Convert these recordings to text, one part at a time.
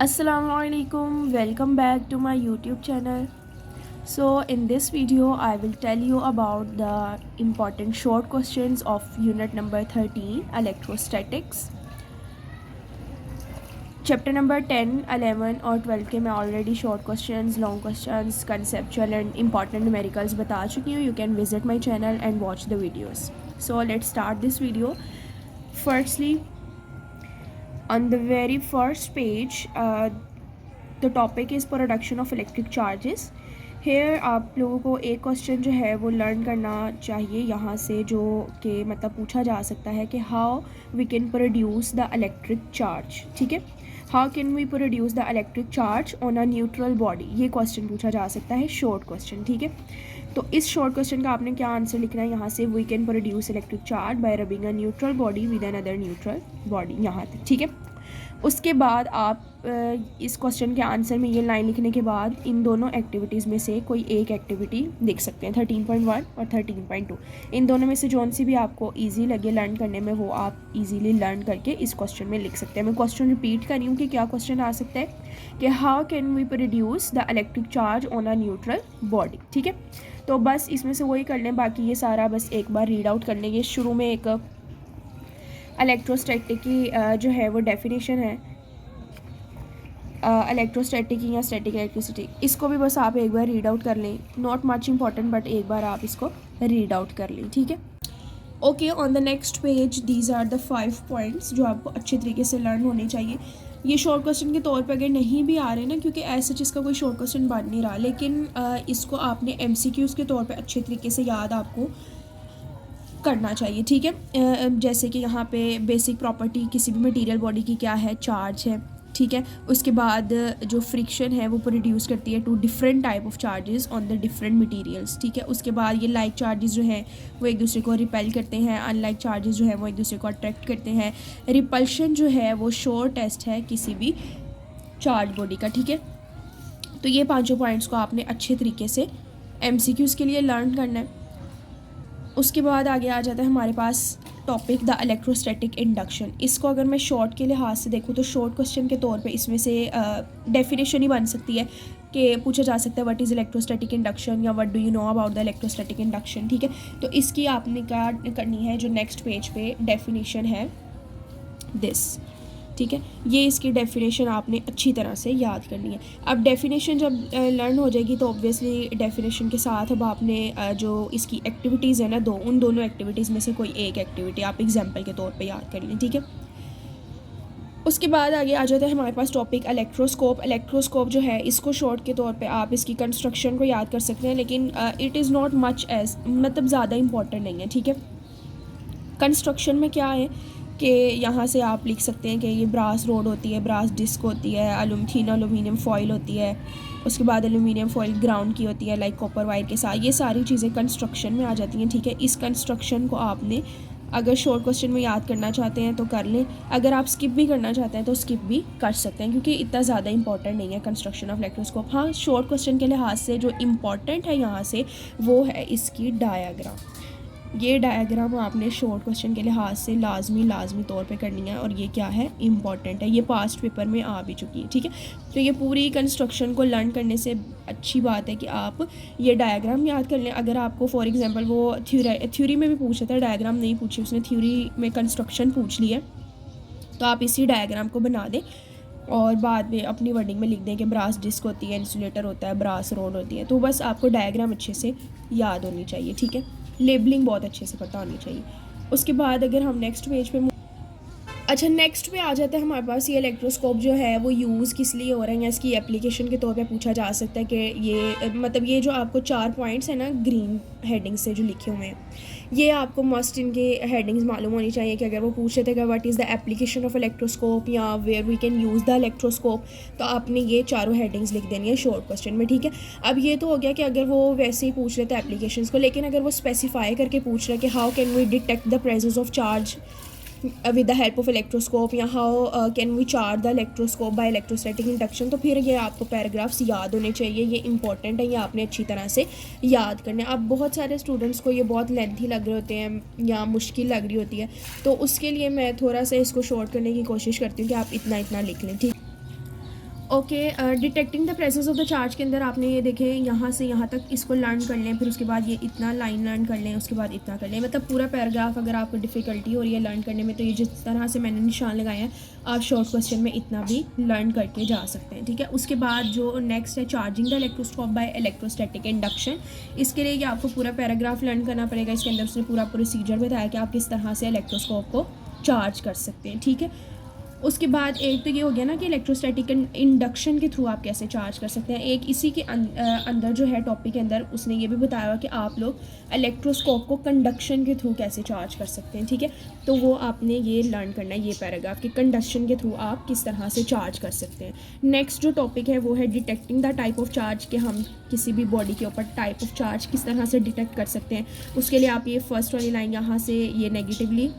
Assalamualaikum, welcome back to my YouTube channel. So in this video I will tell you about the important short questions of unit number 13 electrostatics. Chapter number 10, 11 और 12 के मैं already short questions, long questions, conceptual and important numericals बता चुकी हूँ. You can visit my channel and watch the videos. So let's start this video. Firstly, on the very first page, the topic is production of electric charges. Here आप लोगों को एक question जो है वो लर्न करना चाहिए यहाँ से, जो कि मतलब पूछा जा सकता है कि how we can produce the electric charge. ठीक है, how can we produce the electric charge on a neutral body, ये क्वेश्चन पूछा जा सकता है, शॉर्ट क्वेश्चन. ठीक है, तो इस शॉर्ट क्वेश्चन का आपने क्या आंसर लिखना है यहाँ से, we can produce electric charge by rubbing a neutral body with an other neutral body, यहाँ तक. ठीक है, उसके बाद आप इस क्वेश्चन के आंसर में ये लाइन लिखने के बाद इन दोनों एक्टिविटीज़ में से कोई एक एक्टिविटी लिख सकते हैं, 13.1 और 13.2. इन दोनों में से जौन सी भी आपको इजी लगे लर्न करने में वो आप इजीली लर्न करके इस क्वेश्चन में लिख सकते हैं. मैं क्वेश्चन रिपीट कर रही हूँ कि क्या क्वेश्चन आ सकता है कि how can we produce the electric charge on a neutral body. ठीक है, तो बस इसमें से वही कर लें, बाकी ये सारा बस एक बार रीड आउट कर लेंगे. शुरू में एक इलेक्ट्रोस्टैटिक की जो है वो डेफिनेशन है, इलेक्ट्रोस्टैटिक या स्टैटिक इलेक्ट्रिसिटी, इसको भी बस आप एक बार रीड आउट कर लें. नॉट मच इंपॉर्टेंट बट एक बार आप इसको रीड आउट कर लें. ठीक है, okay. On the next page these are the 5 points जो आपको अच्छे तरीके से लर्न होने चाहिए. ये शॉर्ट क्वेश्चन के तौर पे अगर नहीं भी आ रहे ना, क्योंकि ऐसा जिसका कोई शॉर्ट क्वेश्चन बन नहीं रहा, लेकिन इसको आपने MCQs के तौर पे अच्छे तरीके से याद आपको करना चाहिए. ठीक है, जैसे कि यहाँ पे बेसिक प्रॉपर्टी किसी भी मटेरियल बॉडी की क्या है, चार्ज है. ठीक है, उसके बाद जो फ्रिक्शन है वो प्रोड्यूस करती है 2 different type of charges on the different materials. ठीक है, उसके बाद ये लाइक चार्जेस जो हैं वो एक दूसरे को रिपेल करते हैं, अनलाइक चार्जेस जो हैं वो एक दूसरे को अट्रैक्ट करते हैं. रिपल्शन जो है वो श्योर टेस्ट है किसी भी चार्ज बॉडी का. ठीक है, तो ये 5 पॉइंट्स को आपने अच्छे तरीके से MCQs के लिए लर्न करना है. उसके बाद आगे आ जाता है हमारे पास टॉपिक द इलेक्ट्रोस्टैटिक इंडक्शन. इसको अगर मैं शॉर्ट के लिहाज से देखूँ तो शॉर्ट क्वेश्चन के तौर पे इसमें से डेफिनेशन ही बन सकती है कि पूछा जा सकता है व्हाट इज़ इलेक्ट्रोस्टैटिक इंडक्शन या what do you know about the electrostatic induction. ठीक है, तो इसकी आपने क्या करनी है, जो नेक्स्ट पेज पे डेफिनेशन है दिस. ठीक है, ये इसकी डेफिनेशन आपने अच्छी तरह से याद करनी है. अब डेफिनेशन जब लर्न हो जाएगी तो ऑब्वियसली डेफिनेशन के साथ अब आपने जो इसकी एक्टिविटीज़ है ना, उन दोनों एक्टिविटीज़ में से कोई एक एक्टिविटी आप एग्जांपल के तौर पे याद कर लें. ठीक है, उसके बाद आगे आ जाता है हमारे पास टॉपिक इलेक्ट्रोस्कोप. इलेक्ट्रोस्कोप जो है इसको शॉर्ट के तौर पे आप इसकी कंस्ट्रक्शन को याद कर सकते हैं, लेकिन it is not much as मतलब ज़्यादा इंपॉर्टेंट नहीं है. ठीक है, कंस्ट्रक्शन में क्या है कि यहाँ से आप लिख सकते हैं कि ये ब्रास रोड होती है, ब्रास डिस्क होती है, थिन एलुमिनियम फॉइल होती है, उसके बाद एलुमिनियम फॉइल ग्राउंड की होती है लाइक कॉपर वायर के साथ. ये सारी चीज़ें कंस्ट्रक्शन में आ जाती हैं. ठीक है, इस कंस्ट्रक्शन को आपने अगर शॉर्ट क्वेश्चन में याद करना चाहते हैं तो कर लें, अगर आप स्किप भी करना चाहते हैं तो स्किप भी कर सकते हैं, क्योंकि इतना ज़्यादा इंपॉर्टेंट नहीं है कंस्ट्रक्शन ऑफ इलेक्ट्रोस्कोप. हाँ, शॉर्ट क्वेश्चन के लिहाज से जो इम्पॉर्टेंट है यहाँ से वो है इसकी डायाग्राम. ये डायग्राम आपने शॉर्ट क्वेश्चन के लिहाज से लाजमी तौर पे करनी है, और ये क्या है, इम्पॉर्टेंट है. ये पास्ट पेपर में आ भी चुकी है. ठीक है, तो ये पूरी कंस्ट्रक्शन को लर्न करने से अच्छी बात है कि आप ये डायग्राम याद कर लें. अगर आपको फॉर एग्जांपल वो थ्योरी में भी पूछा था, डायग्राम नहीं पूछी उसने, थ्योरी में कंस्ट्रक्शन पूछ ली है, तो आप इसी डायग्राम को बना दें और बाद में अपनी वर्डिंग में लिख दें कि ब्रास डिस्क होती है, इंसुलेटर होता है, ब्रास रोड होती है. तो बस आपको डायग्राम अच्छे से याद होनी चाहिए. ठीक है, लेबलिंग बहुत अच्छे से पता होनी चाहिए. उसके बाद अगर हम नेक्स्ट पेज पे नेक्स्ट पे आ जाता है हमारे पास ये इलेक्ट्रोस्कोप जो है वो यूज़ किस लिए हो रहा है या इसकी एप्लीकेशन के तौर पे पूछा जा सकता है कि ये मतलब ये जो आपको 4 पॉइंट्स हैं ना ग्रीन हेडिंग से जो लिखे हुए हैं, ये आपको मस्ट इनके हेडिंग्स मालूम होनी चाहिए कि अगर वो पूछे थे कि what is the application of electroscope या where we can use the electroscope, तो आपने ये चारों हेडिंग्स लिख देनी है शॉर्ट क्वेश्चन में. ठीक है, अब ये तो हो गया कि अगर वो वैसे ही पूछ रहे थे एप्लीकेशंस को, लेकिन अगर वो स्पेसिफाई करके पूछ रहे हैं कि how can we detect the presence of charge with the help of electroscope या how can we charge the electroscope by electrostatic induction, तो फिर ये आपको पैराग्राफ्स याद होने चाहिए. ये इंपॉर्टेंट है, ये आपने अच्छी तरह से याद करना है. अब बहुत सारे स्टूडेंट्स को ये बहुत लेंथी लग रहे होते हैं या मुश्किल लग रही होती है, तो उसके लिए मैं थोड़ा सा इसको शॉर्ट करने की कोशिश करती हूँ कि आप इतना लिख लें. ठीक, okay, detecting the presence of the charge के अंदर आपने ये देखें यहाँ से यहाँ तक इसको लर्न कर लें, फिर उसके बाद ये इतना लाइन लर्न कर लें, उसके बाद इतना कर लें, मतलब पूरा पैराग्राफ अगर आपको डिफ़िकल्टी हो रही है लर्न करने में तो ये जिस तरह से मैंने निशान लगाए हैं आप शॉर्ट क्वेश्चन में इतना भी लर्न करके जा सकते हैं, ठीक है। उसके बाद जो नेक्स्ट है charging the electroscope by electrostatic induction, इसके लिए आपको पूरा पैराग्राफ लर्न करना पड़ेगा। इसके अंदर उसने पूरा प्रोसीजर बताया कि आप किस तरह से इलेक्ट्रोस्कोप को चार्ज कर सकते हैं, ठीक है। उसके बाद एक तो ये हो गया ना कि इलेक्ट्रोस्टैटिक इंडक्शन के थ्रू आप कैसे चार्ज कर सकते हैं। एक इसी के अंदर जो है टॉपिक के अंदर उसने ये भी बताया हुआ कि आप लोग इलेक्ट्रोस्कोप को कंडक्शन के थ्रू कैसे चार्ज कर सकते हैं, ठीक है। तो वो आपने ये लर्न करना है, ये पैराग्राफ कि कंडक्शन के थ्रू आप किस तरह से चार्ज कर सकते हैं। नेक्स्ट जो टॉपिक है वो है detecting the type of charge, कि हम किसी भी बॉडी के ऊपर टाइप ऑफ चार्ज किस तरह से डिटेक्ट कर सकते हैं। उसके लिए आप ये फर्स्ट वाली लाइन यहाँ से ये नेगेटिवली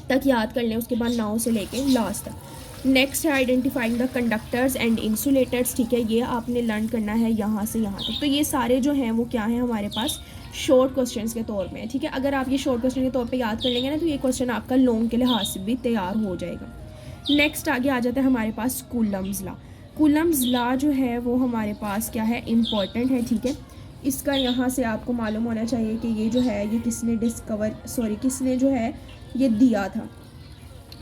तक याद कर लें, उसके बाद नाउ से लेके लास्ट तक। नेक्स्ट है identifying the conductors and insulators, ठीक है, ये आपने लर्न करना है यहाँ से यहाँ तक। तो ये सारे जो हैं वो क्या है हमारे पास शॉर्ट क्वेश्चंस के तौर में है, ठीक है। अगर आप ये शॉर्ट क्वेश्चन के तौर पे याद कर लेंगे ना तो ये क्वेश्चन आपका लॉन्ग के लिहाज से भी तैयार हो जाएगा। नेक्स्ट आगे आ जाता है हमारे पास कूलम्स लॉ। कूलम्स लॉ जो है वो हमारे पास क्या है, इम्पॉर्टेंट है, ठीक है। इसका यहाँ से आपको मालूम होना चाहिए कि ये जो है ये किसने जो है ये दिया था,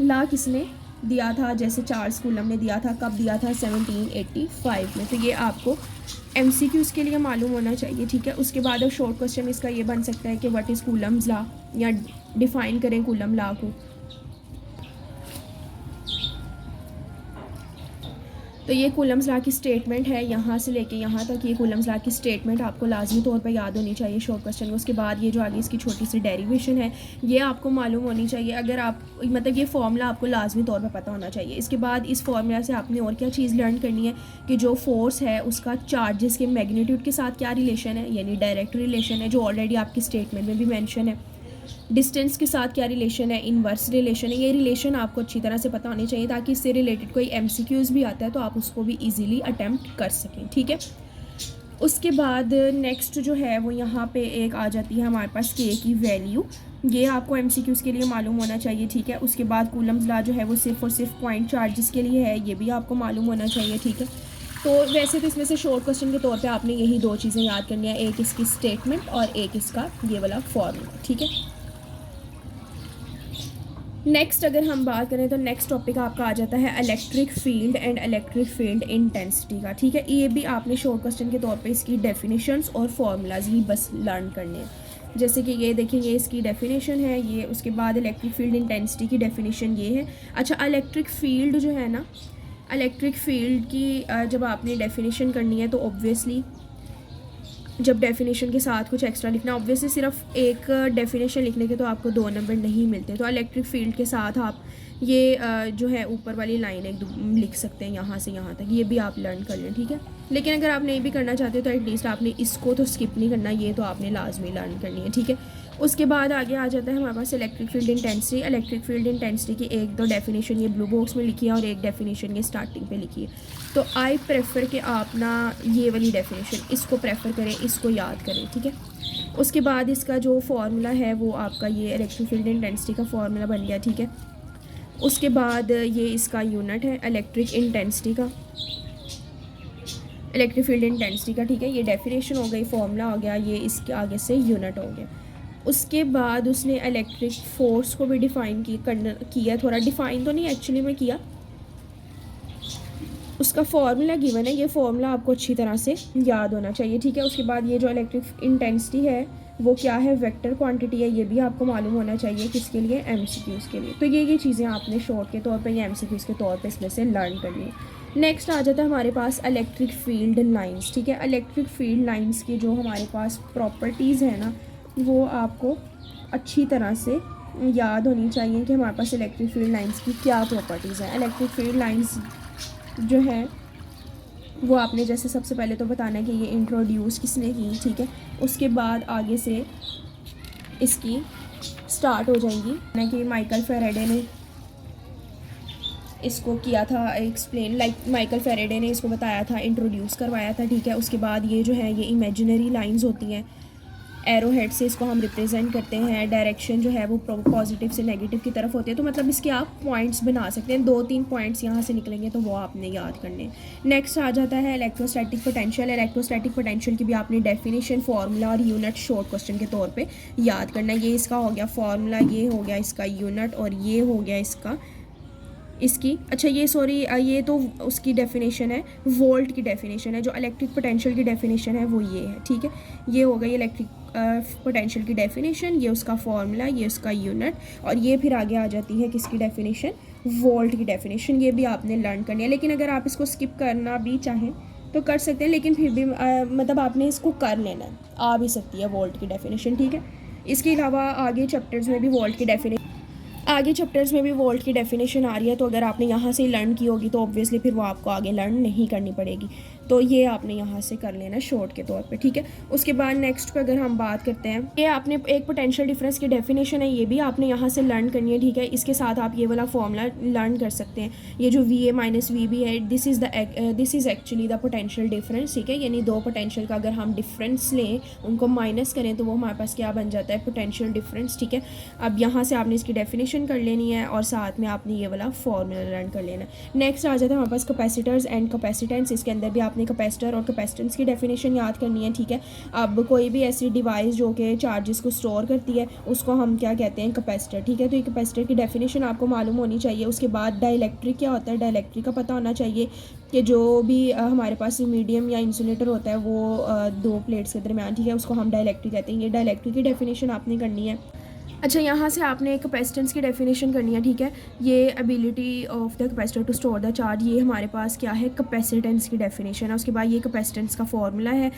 ला किसने दिया था, जैसे चार्ल्स कूलम ने दिया था, कब दिया था, 1785 में। तो ये आपको MCQs के लिए मालूम होना चाहिए, ठीक है। उसके बाद अब शॉर्ट क्वेश्चन इसका ये बन सकता है कि व्हाट इज़ कूलम्स लॉ, या डिफ़ाइन करें कूलम लॉ को। तो ये कूलम्स लॉ की स्टेटमेंट है, यहाँ से लेके यहाँ तक ये कूलम्स लॉ की स्टेटमेंट आपको लाजमी तौर पे याद होनी चाहिए शॉर्ट क्वेश्चन में। उसके बाद ये जो आगे इसकी छोटी सी डेरिवेशन है ये आपको मालूम होनी चाहिए, अगर आप मतलब ये फॉर्मूला आपको लाजमी तौर पे पता होना चाहिए। इसके बाद इस फॉर्मूला से आपने और क्या चीज़ लर्न करनी है कि जो फोर्स है उसका चार्जेस के मैग्नीट्यूड के साथ क्या रिलेशन है, यानी डायरेक्ट रिलेशन है, जो ऑलरेडी आपकी स्टेटमेंट में भी मैंशन है। डिस्टेंस के साथ क्या रिलेशन है, इन्वर्स रिलेशन है। ये रिलेशन आपको अच्छी तरह से पता होनी चाहिए ताकि इससे रिलेटेड कोई MCQs भी आता है तो आप उसको भी इजीली अटेम्प्ट कर सकें, ठीक है। उसके बाद नेक्स्ट जो है वो यहाँ पे एक आ जाती है हमारे पास K की वैल्यू, ये आपको MCQs के लिए मालूम होना चाहिए, ठीक है। उसके बाद कूलम्स लॉ जो है वो सिर्फ और सिर्फ पॉइंट चार्जेस के लिए है, ये भी आपको मालूम होना चाहिए, ठीक है। तो वैसे तो इसमें से शॉर्ट क्वेश्चन के तौर पे आपने यही दो चीज़ें याद करनी है, एक इसकी स्टेटमेंट और एक इसका ये वाला फॉर्मूला, ठीक है। नेक्स्ट अगर हम बात करें तो नेक्स्ट टॉपिक आपका आ जाता है electric field and electric field intensity का, ठीक है। ये भी आपने शॉर्ट क्वेश्चन के तौर पे इसकी डेफिनेशंस और फार्मूलाज ही बस लर्न करने हैं। जैसे कि ये देखेंगे इसकी डेफिनेशन है ये, उसके बाद इलेक्ट्रिक फील्ड इंटेंसिटी की डेफिनेशन ये है। अच्छा, इलेक्ट्रिक फील्ड जो है ना, इलेक्ट्रिक फील्ड की जब आपने डेफिनेशन करनी है तो ऑब्वियसली जब डेफिनेशन के साथ कुछ एक्स्ट्रा लिखना, ऑब्वियसली सिर्फ एक डेफिनेशन लिखने के तो आपको 2 नंबर नहीं मिलते। तो इलेक्ट्रिक फील्ड के साथ आप ये जो है ऊपर वाली लाइन एक लिख सकते हैं यहाँ से यहाँ तक, ये भी आप लर्न कर लें, ठीक है। लेकिन अगर आप नहीं भी करना चाहते तो एटलीस्ट आपने इसको तो स्किप नहीं करना, ये तो आपने लाजमी लर्न करनी है, ठीक है। उसके बाद आगे आ जाता है हमारे पास electric field intensity. Electric field intensity की एक दो डेफिनेशन ये ब्लू बॉक्स में लिखी है और एक डेफिनेशन ये स्टार्टिंग पे लिखी है। तो आई प्रेफर कि आप ना ये वाली डेफिनेशन इसको प्रेफर करें, इसको याद करें, ठीक है। उसके बाद इसका जो फार्मूला है वो आपका ये इलेक्ट्रिक फील्ड इंटेंसिटी का फार्मूला बन गया, ठीक है। उसके बाद ये इसका यूनिट है इलेक्ट्रिक इंटेंसिटी का, इलेक्ट्रिक फील्ड इंटेंसिटी का, ठीक है। ये डेफिनेशन हो गई, फार्मूला हो गया, ये इसके आगे से यूनिट हो गया। उसके बाद उसने इलेक्ट्रिक फोर्स को भी डिफ़ाइन किया, थोड़ा डिफ़ाइन तो नहीं एक्चुअली में किया, उसका फार्मूला गिवन है, ये फार्मूला आपको अच्छी तरह से याद होना चाहिए, ठीक है। उसके बाद ये जो इलेक्ट्रिक इंटेंसिटी है वो क्या है, वेक्टर क्वांटिटी है, ये भी आपको मालूम होना चाहिए, किसके लिए, MCQs के लिए। तो ये चीज़ें आपने शॉर्ट के तौर पे या MCQs के तौर पे इसमें से लर्न करनी है। नेक्स्ट आ जाता है हमारे पास इलेक्ट्रिक फील्ड लाइंस, ठीक है। इलेक्ट्रिक फील्ड लाइंस की जो हमारे पास प्रॉपर्टीज़ है ना वो आपको अच्छी तरह से याद होनी चाहिए कि हमारे पास इलेक्ट्रिक फील्ड लाइंस की क्या प्रॉपर्टीज़ हैं। इलेक्ट्रिक फील्ड लाइंस जो है वो आपने जैसे सबसे पहले तो बताना है कि ये इंट्रोड्यूस किसने की, ठीक है। उसके बाद आगे से इसकी स्टार्ट हो जाएंगी ना कि माइकल फेराडे ने इसको किया था एक्सप्लेन, माइकल फेराडे ने इसको बताया था, इंट्रोड्यूस करवाया था, ठीक है। उसके बाद ये जो है ये इमेजिनरी लाइंस होती हैं, एरो हेड से इसको हम रिप्रेजेंट करते हैं, डायरेक्शन जो है वो पॉजिटिव से नेगेटिव की तरफ होती है। तो मतलब इसके आप पॉइंट्स बना सकते हैं, 2-3 पॉइंट्स यहाँ से निकलेंगे तो वो आपने याद करने। नेक्स्ट आ जाता है इलेक्ट्रोस्टैटिक पोटेंशियल। इलेक्ट्रोस्टैटिक पोटेंशियल की भी आपने डेफिनेशन, फार्मूला और यूनिट शॉर्ट क्वेश्चन के तौर पे याद करना है। ये इसका हो गया फार्मूला, ये हो गया इसका यूनिट और ये हो गया इसका इसकी अच्छा ये सॉरी ये तो उसकी डेफिनेशन है, वोल्ट की डेफिनेशन है। जो इलेक्ट्रिक पोटेंशियल की डेफिनेशन है वो ये है, ठीक है। ये हो गई इलेक्ट्रिक पोटेंशियल की डेफिनेशन, ये उसका फार्मूला, ये उसका यूनिट और ये फिर आगे आ जाती है किसकी डेफिनेशन, वोल्ट की डेफिनेशन। ये भी आपने लर्न करनी है, लेकिन अगर आप इसको स्किप करना भी चाहें तो कर सकते हैं, लेकिन फिर भी मतलब आपने इसको कर लेना है, आ भी सकती है वोल्ट की डेफिनेशन, ठीक है। इसके अलावा आगे चैप्टर्स में भी वोल्ट की डेफिनेशन आ रही है, तो अगर आपने यहाँ से लर्न की होगी तो ऑब्वियसली फिर वो आपको आगे लर्न नहीं करनी पड़ेगी। तो ये आपने यहाँ से कर लेना शॉर्ट के तौर पे, ठीक है। उसके बाद नेक्स्ट पे अगर हम बात करते हैं, ये आपने एक पोटेंशियल डिफरेंस की डेफिनेशन है, ये भी आपने यहाँ से लर्न करनी है, ठीक है। इसके साथ आप ये वाला फॉर्मूला लर्न कर सकते हैं। ये जो VA माइनस VB है, this is actually the potential difference, ठीक है। यानी दो पोटेंशियल का अगर हम डिफरेंस लें, उनको माइनस करें तो वो हमारे पास क्या बन जाता है, पोटेंशियल डिफरेंस, ठीक है। अब यहाँ से आपने इसकी डेफिनेशन कर लेनी है और साथ में आपने ये वाला फॉर्मूला लर्न कर लेना है। नेक्स्ट आ जाता है हमारे पास कैपेसिटर्स एंड कैपेसिटेंस। इसके अंदर भी आपने कैपेसिटर और कैपेसिटेंस की डेफिनेशन याद करनी है, ठीक है। अब कोई भी ऐसी डिवाइस जो कि चार्जेस को स्टोर करती है उसको हम क्या कहते हैं, कैपेसिटर, ठीक है। तो ये कैपेसिटर की डेफिनेशन आपको मालूम होनी चाहिए। उसके बाद डाइलेक्ट्रिक क्या होता है, डाइलेक्ट्रिक का पता होना चाहिए कि जो भी हमारे पास मीडियम या इंसुलेटर होता है वो दो प्लेट्स के दरमियान, ठीक है, उसको हम डाइलेक्ट्रिक कहते हैं। ये डाइलेक्ट्रिक की डेफिनेशन आपने करनी है। अच्छा, यहाँ से आपने कैपेसिटेंस की डेफिनेशन करनी है, ठीक है। ये ability of the capacitor to store the charge, ये हमारे पास क्या है, कैपेसिटेंस की डेफिनेशन है। उसके बाद ये कैपेसिटेंस का फॉर्मूला है,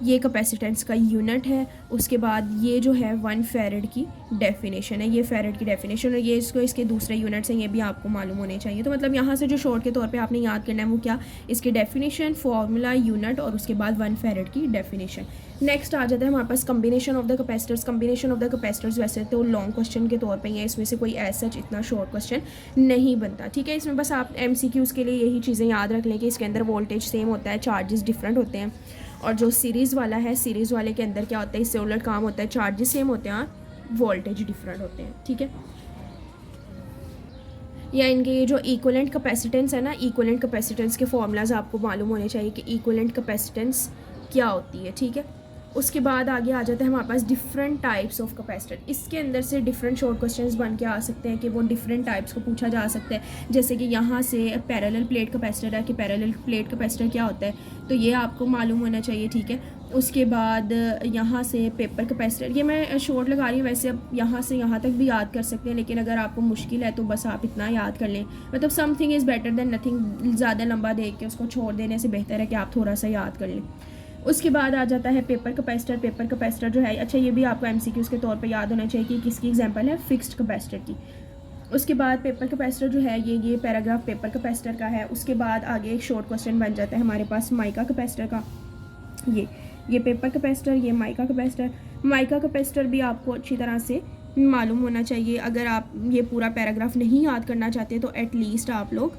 ये कैपेसिटेंस का यूनिट है। उसके बाद ये जो है 1 फैरेड की डेफिनेशन है, ये फैरेड की डेफिनेशन, और ये इसके दूसरे यूनिट्स हैं, ये भी आपको मालूम होने चाहिए। तो मतलब यहाँ से जो शॉर्ट के तौर पे आपने याद करना है वो क्या, इसकी डेफिनेशन, फॉर्मूला, यूनिट और उसके बाद 1 फैरेड की डेफिनेशन। नेक्स्ट आ जाता है हमारे पास combination of the capacitors. Combination of the capacitors वैसे तो लॉन्ग क्वेश्चन के तौर पे ही है, इसमें से कोई ऐसा इतना शॉर्ट क्वेश्चन नहीं बनता, ठीक है। इसमें बस आप MCQs के लिए यही चीज़ें याद रख लें कि इसके अंदर वोल्टेज सेम होता है, चार्जेस डिफरेंट होते हैं, और जो सीरीज़ वाला है, सीरीज़ वाले के अंदर क्या होता है, इससे उलट काम होता है, चार्जेस सेम होते हैं, वोल्टेज डिफरेंट होते हैं, ठीक है। या इनके ये जो इक्विवेलेंट कैपेसिटेंस है ना, इक्विवेलेंट कैपेसिटेंस के फॉर्मूलाज आपको मालूम होने चाहिए कि इक्विवेलेंट कैपेसिटेंस क्या होती है, ठीक है। उसके बाद आगे आ जाता है हमारे पास डिफरेंट टाइप्स ऑफ कैपेसिटर। इसके अंदर से डिफरेंट शॉर्ट क्वेश्चंस बन के आ सकते हैं कि वो डिफरेंट टाइप्स को पूछा जा सकता है। जैसे कि यहाँ से पैरेलल प्लेट कैपेसिटर है कि पैरेलल प्लेट कैपेसिटर क्या होता है, तो ये आपको मालूम होना चाहिए, ठीक है। उसके बाद यहाँ से पेपर कैपेसिटर, ये मैं शॉर्ट लगा रही हूँ, वैसे अब यहाँ से यहाँ तक भी याद कर सकते हैं, लेकिन अगर आपको मुश्किल है तो बस आप इतना याद कर लें। मतलब something is better than nothing, ज़्यादा लंबा देख के उसको छोड़ देने से बेहतर है कि आप थोड़ा सा याद कर लें। उसके बाद आ जाता है पेपर कैपेसिटर। पेपर कैपेसिटर जो है, अच्छा ये भी आपको MCQs के तौर पे याद होना चाहिए कि किसकी एग्जांपल है, फिक्स्ड कैपेसिटर की। उसके बाद पेपर कैपेसिटर जो है ये पैराग्राफ पेपर कैपेसिटर का है। उसके बाद आगे एक शॉर्ट क्वेश्चन बन जाता है हमारे पास माइका कैपेसिटर का। ये पेपर कैपेसिटर, ये माइका कैपेसिटर। माइका कैपेसिटर भी आपको अच्छी तरह से मालूम होना चाहिए। अगर आप ये पूरा पैराग्राफ नहीं याद करना चाहते तो एटलीस्ट आप लोग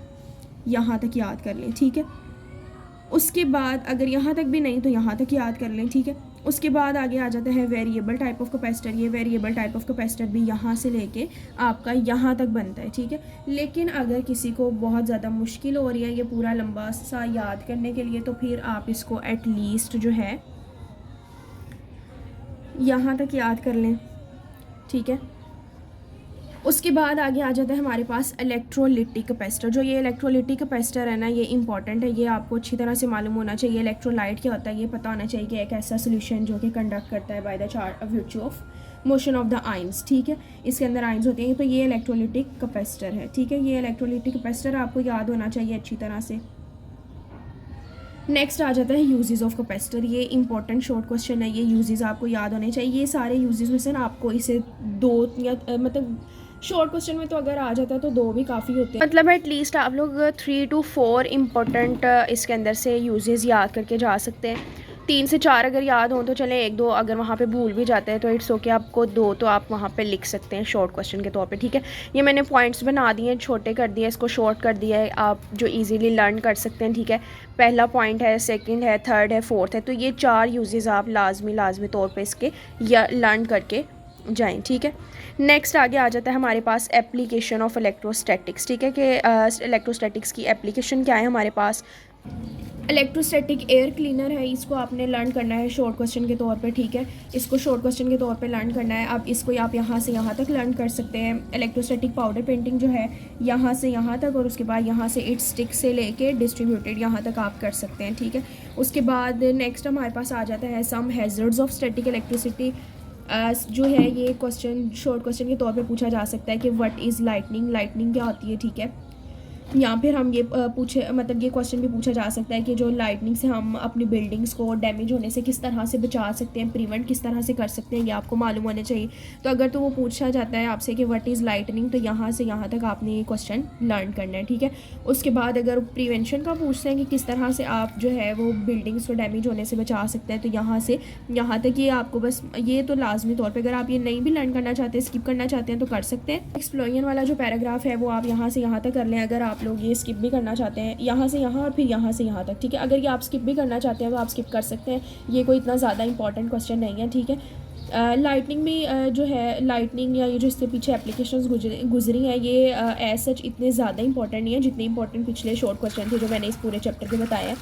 यहाँ तक याद कर लें, ठीक है। उसके बाद अगर यहाँ तक भी नहीं तो यहाँ तक याद कर लें, ठीक है। उसके बाद आगे आ जाता है वेरिएबल टाइप ऑफ कैपेसिटर। ये वेरिएबल टाइप ऑफ कैपेसिटर भी यहाँ से लेके आपका यहाँ तक बनता है, ठीक है। लेकिन अगर किसी को बहुत ज़्यादा मुश्किल हो रही है ये पूरा लंबा सा याद करने के लिए, तो फिर आप इसको एटलीस्ट जो है यहाँ तक याद कर लें, ठीक है। उसके बाद आगे आ जाता है हमारे पास इलेक्ट्रोलिटिक कैपेसिटर। जो ये इलेक्ट्रोलिटिक कैपेसिटर है ना, ये इंपॉर्टेंट है, ये आपको अच्छी तरह से मालूम होना चाहिए। इलेक्ट्रोलाइट क्या होता है ये पता होना चाहिए कि एक ऐसा सोल्यूशन जो कि कंडक्ट करता है by the virtue of motion of the ions, ठीक है। इसके अंदर आइंस होते हैं, तो ये इलेक्ट्रोलिटिक कैपेसिटर है, ठीक है। ये इलेक्ट्रोलिटिक कैपेसिटर आपको याद होना चाहिए अच्छी तरह से। नेक्स्ट आ जाता है यूजेस ऑफ कैपेसिटर। ये इंपॉर्टेंट शॉर्ट क्वेश्चन है, ये यूजेस आपको याद होने चाहिए। ये सारे यूजेस में से ना आपको इसे 2 या मतलब शॉर्ट क्वेश्चन में तो अगर आ जाता है तो 2 भी काफ़ी होते हैं, मतलब एटलीस्ट आप लोग 3 to 4 इम्पोर्टेंट इसके अंदर से यूजेस याद करके जा सकते हैं। 3 से 4 अगर याद हो तो चलें, 1-2 अगर वहाँ पे भूल भी जाते हैं तो इट्स ओके, आपको 2 तो आप वहाँ पे लिख सकते हैं शॉर्ट क्वेश्चन के तौर पे, ठीक है। ये मैंने पॉइंट्स बना दिए हैं, छोटे कर दिए, इसको शॉर्ट कर दिया है, आप जो इजीली लर्न कर सकते हैं, ठीक है। पहला पॉइंट है, सेकंड है, थर्ड है, फोर्थ है, तो ये 4 यूजेस आप लाजमी तौर पर इसके या लर्न करके जाएँ, ठीक है। नेक्स्ट आगे आ जाता है हमारे पास एप्लीकेशन ऑफ इलेक्ट्रोस्टैटिक्स, ठीक है, कि इलेक्ट्रोस्टैटिक्स की एप्लीकेशन क्या है हमारे पास। इलेक्ट्रोस्टैटिक एयर क्लीनर है, इसको आपने लर्न करना है शॉर्ट क्वेश्चन के तौर पे, ठीक है। इसको शॉर्ट क्वेश्चन के तौर पे लर्न करना है। आप इसको आप यहाँ से यहाँ तक लर्न कर सकते हैं। इलेक्ट्रोस्टैटिक पाउडर पेंटिंग जो है यहाँ से यहाँ तक, और उसके बाद यहाँ से इट स्टिक से लेके डिस्ट्रीब्यूटेड यहाँ तक आप कर सकते हैं, ठीक है। उसके बाद नेक्स्ट हमारे पास आ जाता है सम हैज़र्ड्स ऑफ स्टैटिक इलेक्ट्रिसिटी। जो है ये क्वेश्चन शॉर्ट क्वेश्चन के तौर पे पूछा जा सकता है कि व्हाट इज़ लाइटनिंग, लाइटनिंग क्या होती है, ठीक है। या फिर हम ये पूछे मतलब ये क्वेश्चन भी पूछा जा सकता है कि जो लाइटनिंग से हम अपनी बिल्डिंग्स को डैमेज होने से किस तरह से बचा सकते हैं, प्रिवेंट किस तरह से कर सकते हैं, ये आपको मालूम होना चाहिए। तो अगर तो वो पूछा जाता है आपसे कि व्हाट इज़ लाइटनिंग, तो यहाँ से यहाँ तक आपने ये क्वेश्चन लर्न करना है, ठीक है। उसके बाद अगर प्रिवेंशन का पूछते हैं कि किस तरह से आप जो है वो बिल्डिंग्स को डैमेज होने से बचा सकते हैं, तो यहाँ से यहाँ तक ये आपको बस ये तो लाजमी तौर पर अगर आप ये नहीं भी लर्न करना चाहते, स्किप करना चाहते हैं तो कर सकते हैं। एक्सप्लोजन वाला जो पैराग्राफ है वो आप यहाँ से यहाँ तक कर लें। अगर आप लोग ये स्किप भी करना चाहते हैं यहाँ से यहाँ और फिर यहाँ से यहाँ तक, ठीक है। अगर ये आप स्किप भी करना चाहते हैं तो आप स्किप कर सकते हैं, ये कोई इतना ज़्यादा इंपॉर्टेंट क्वेश्चन नहीं है, ठीक है। लाइटनिंग भी जो है लाइटनिंग या ये जो इससे पीछे एप्लीकेशंस गुजरी हैं ये एज सच इतने ज़्यादा इंपॉर्टेंट नहीं है जितने इंपॉर्टेंट पिछले शॉर्ट क्वेश्चन थे जो मैंने इस पूरे चैप्टर के बताया।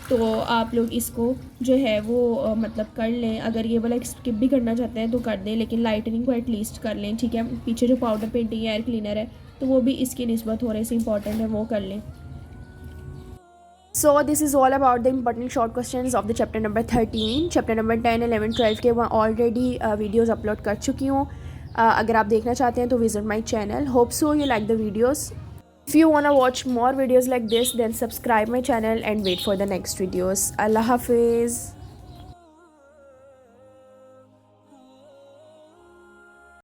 तो आप लोग इसको जो है वो मतलब कर लें। अगर ये वाला स्किप भी करना चाहते हैं तो कर दें, लेकिन लाइटनिंग को एटलीस्ट कर लें, ठीक है। पीछे जो पाउडर पेंटिंग एयर क्लीनर है तो वो भी इसकी निस्बत थोड़े से इंपॉर्टेंट है, वो कर लें। So this is all about the important short questions of the chapter number 13. Chapter number 10, 11, 12 के वहाँ ऑलरेडी वीडियोज़ अपलोड कर चुकी हूँ। अगर आप देखना चाहते हैं तो visit my channel. Hope so you like the videos. If you wanna watch more videos like this, then subscribe my channel and wait for the next videos. Allah Hafiz.